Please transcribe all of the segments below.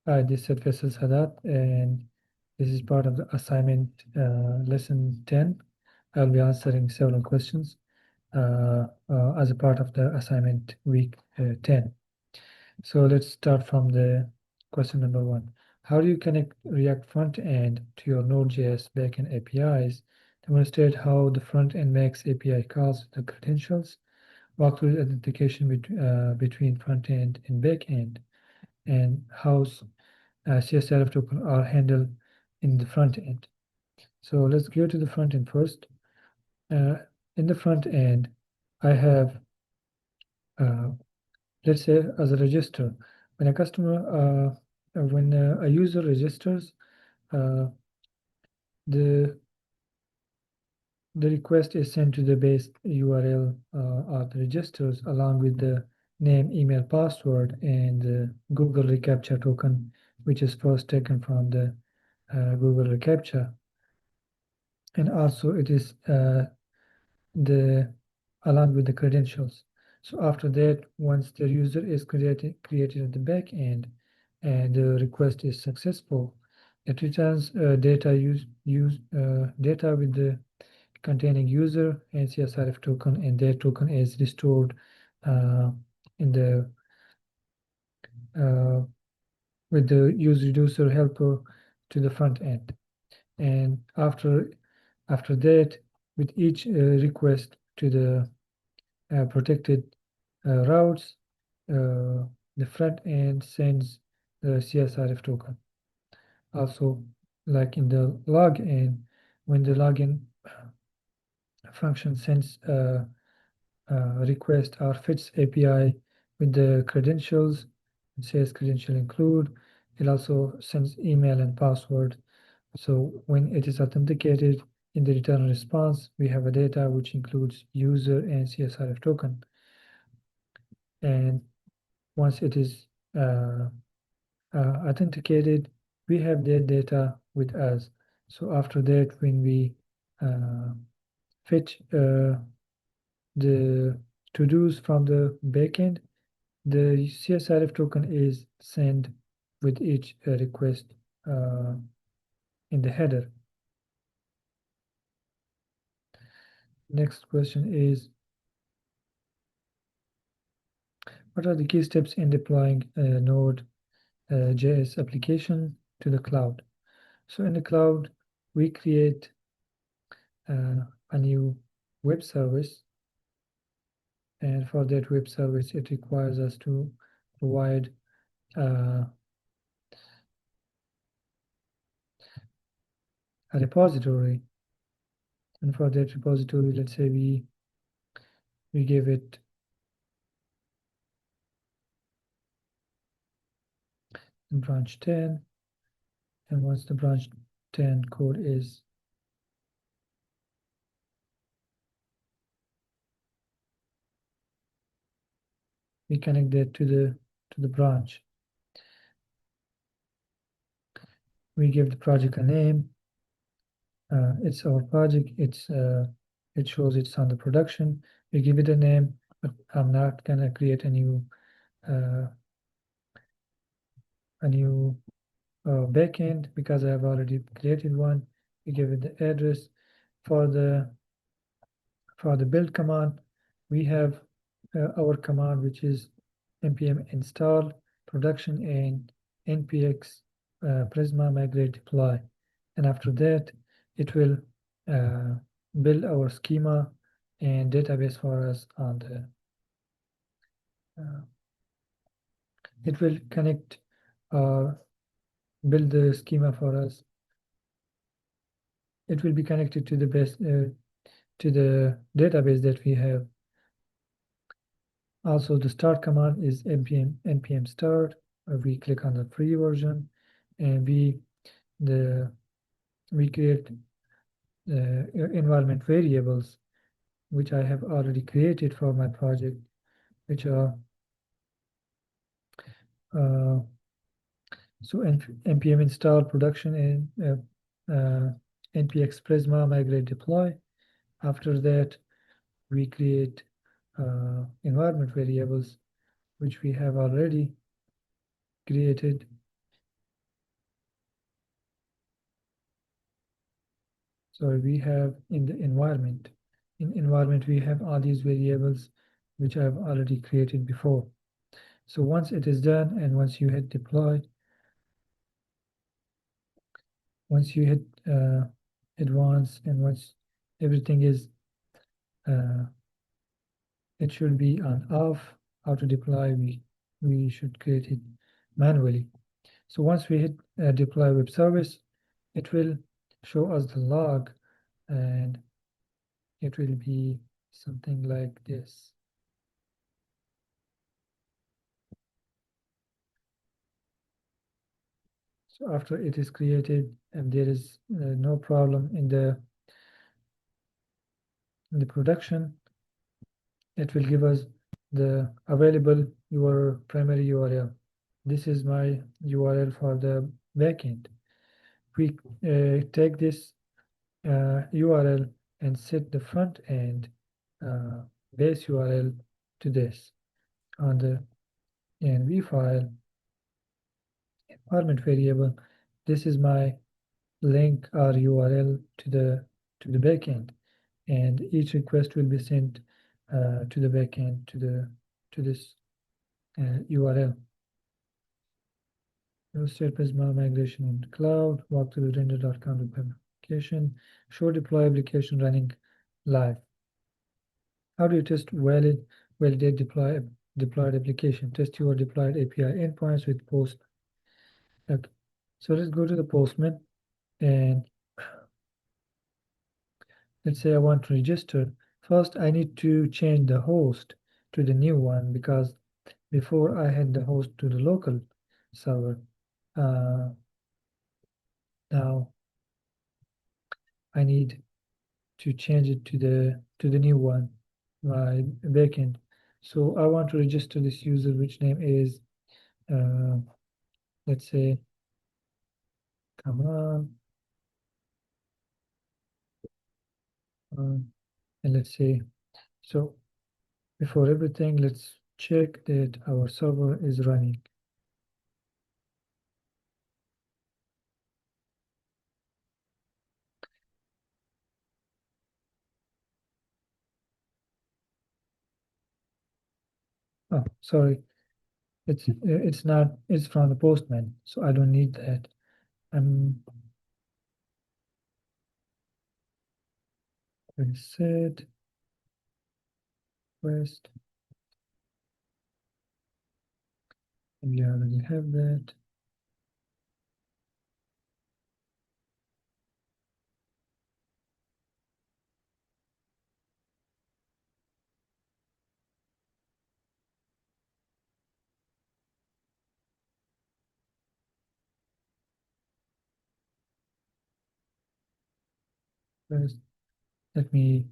Hi, this is Faisal Sadat, and this is part of the assignment lesson 10. I'll be answering several questions as a part of the assignment week 10. So let's start from the question number 1. How do you connect React front end to your Node.js backend APIs? Demonstrate how the front end makes API calls with the credentials. Walk through the authentication between front end and back end, and how CSRF token are handled in the front end. So let's go to the front end first. In the front end, I have, let's say, as a register. When a customer, when a user registers, the request is sent to the base URL of the registers along with the name, email, password, and the Google reCAPTCHA token, which is first taken from the Google reCAPTCHA. And also it is the along with the credentials. So after that, once the user is created at the back end and the request is successful, it returns data data with the containing user and CSRF token, and that token is restored in the with the use reducer helper to the front end. And after that, with each request to the protected routes, the front end sends the CSRF token. Also, like in the login, when the login function sends a request or fetch API with the credentials, it says credential include, it also sends email and password. So when it is authenticated in the return response, we have a data which includes user and CSRF token. And once it is authenticated, we have that data with us. So after that, when we fetch the to-dos from the backend, the CSRF token is sent with each request in the header. Next question is, what are the key steps in deploying a Node.js application to the cloud? So in the cloud, we create a new web service, and for that web service, it requires us to provide a repository. And for that repository, let's say we give it branch 10, and once the branch 10 code is we connect that to the branch. We give the project a name. It's our project. It shows it's under production. We give it a name, but I'm not gonna create a new backend because I have already created one. We give it the address. For the build command, we have our command, which is npm install production and npx prisma migrate deploy. And after that, it will build our schema and database for us on the it will connect build the schema for us. It will be connected to the best to the database that we have. Also, the start command is npm start. We click on the free version, and we create environment variables, which I have already created for my project, which are so npm install production and npx prisma migrate deploy. After that, we create environment variables, which we have already created, So we have in the environment. In environment, we have all these variables which I've already created before. So once it is done and once you hit deploy, once you hit advance and once everything is it should be on off, auto deploy, we should create it manually. So once we hit deploy web service, it will show us the log and it will be something like this. So after it is created and there is no problem in the production, it will give us the available your primary URL. This is my URL for the backend. We take this URL and set the front end base URL to this on the env file environment variable. This is my link or URL to the backend, and each request will be sent to the backend to this URL. State Prisma migration in the cloud, walkthrough render.com web application, show deploy application running live. How do you test validate deployed application? Test your deployed API endpoints with Postman. Okay. So let's go to the Postman and let's say I want to register. First, I need to change the host to the new one because before I had the host to the local server. Now I need to change it to the new one, my backend. So I want to register this user, which name is let's say come on, and let's say so. Before everything, let's check that our server is running. Oh, sorry. It's not. It's from the Postman, so I don't need that. Reset request. We already have that. First, let me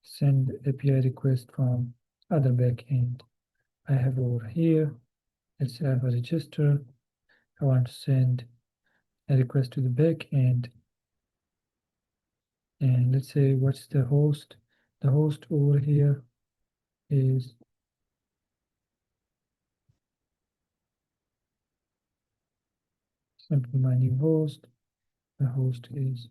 send API request from other backend. I have over here. Let's have a register. I want to send a request to the backend. And let's say what's the host? The host over here is simply my new host. The host is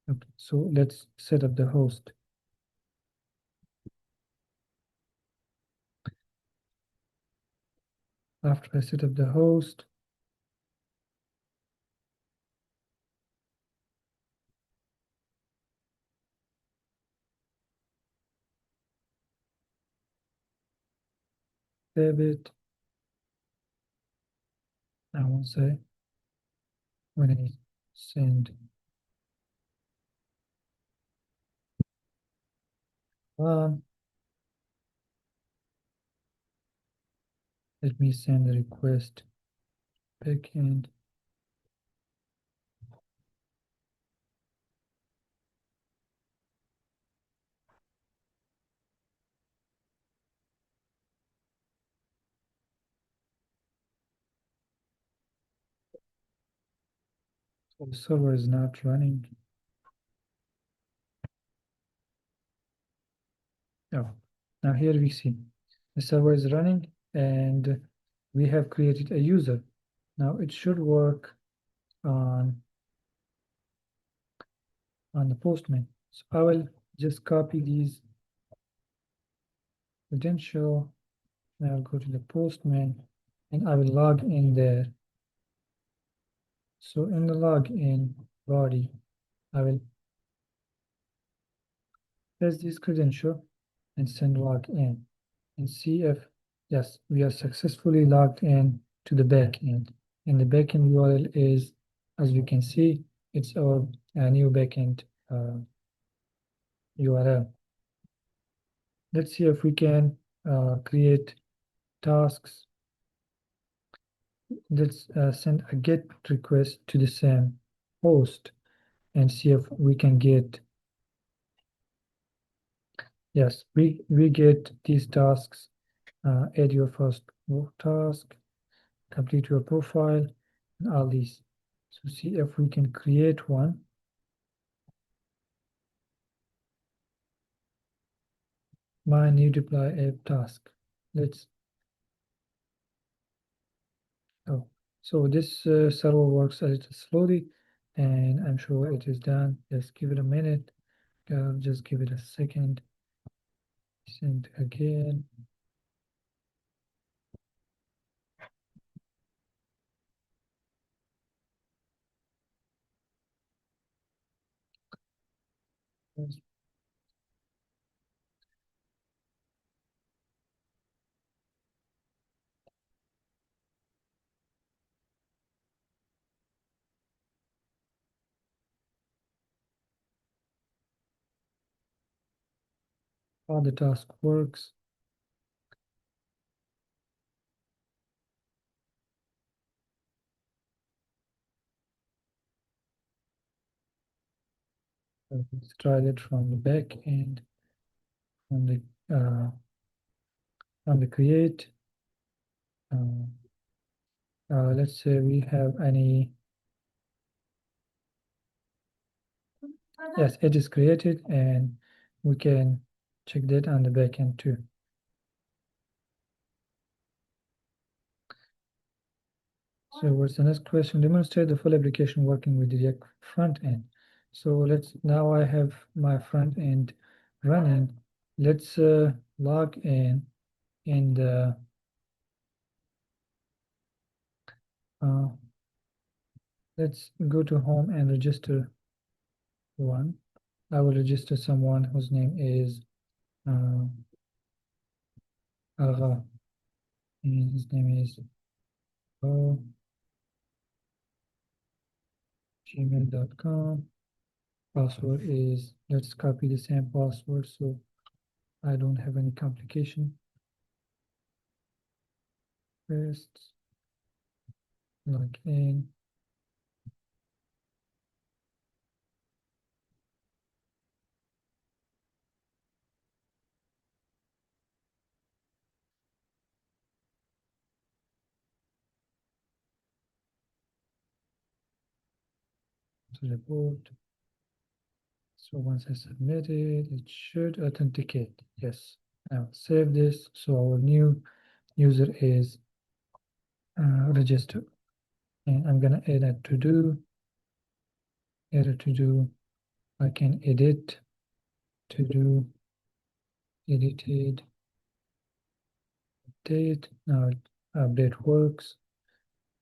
okay. So let's set up the host. After I set up the host, save it. I won't say when I send one. Let me send the request backend. So the server is not running. Oh, now here we see the server is running and we have created a user. Now it should work on the Postman. So I will just copy these credential, and I'll go to the Postman, and I will log in there. So in the login body, I will paste this credential and send login and see if, yes, we are successfully logged in to the backend. And the backend URL is, as you can see, it's our new backend URL. Let's see if we can create tasks. Let's send a GET request to the same host and see if we can get, yes, we get these tasks. Add your first task, complete your profile, and all these. So see if we can create one. My new deploy app task. Let's, oh, so this server works a little slowly, and I'm sure it is done. Just give it a minute. Just give it a second. Send again. Yes. How the task works. Let's try that from the back end, from the create. Let's say we have any, yes, it is created, and we can check that on the back end too. So what's the next question? Demonstrate the full application working with the React front end. So now I have my front end running. Let's log in and let's go to home and register one. I will register someone whose name is Agha, and his name is gmail.com. Password is, let's copy the same password so I don't have any complication. First, log in. To the board. So once I submit it, it should authenticate. Yes. Now save this. So our new user is registered. And I'm gonna add a to-do. Add a to-do. I can edit to-do, edited, update. Now update works.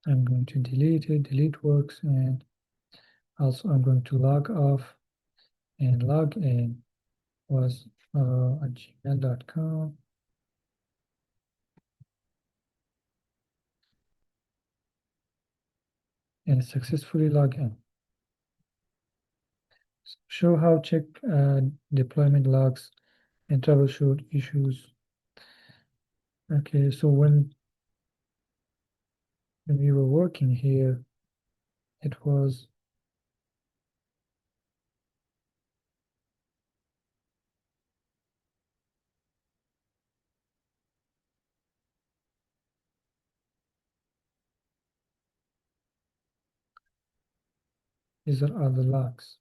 I'm going to delete it. Delete works, and also I'm going to log off and log in was at gmail.com. And successfully log in. Show how check deployment logs and troubleshoot issues. Okay, so when we were working here, it was these are all the logs.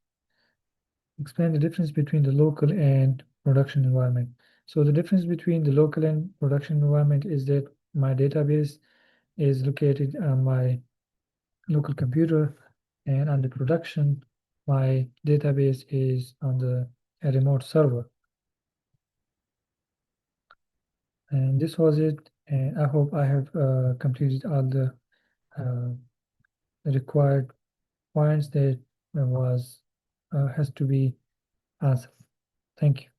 Explain the difference between the local and production environment. So the difference between the local and production environment is that my database is located on my local computer, and on the production, my database is on a remote server. And this was it. And I hope I have completed all the required points that was has to be answered. Thank you.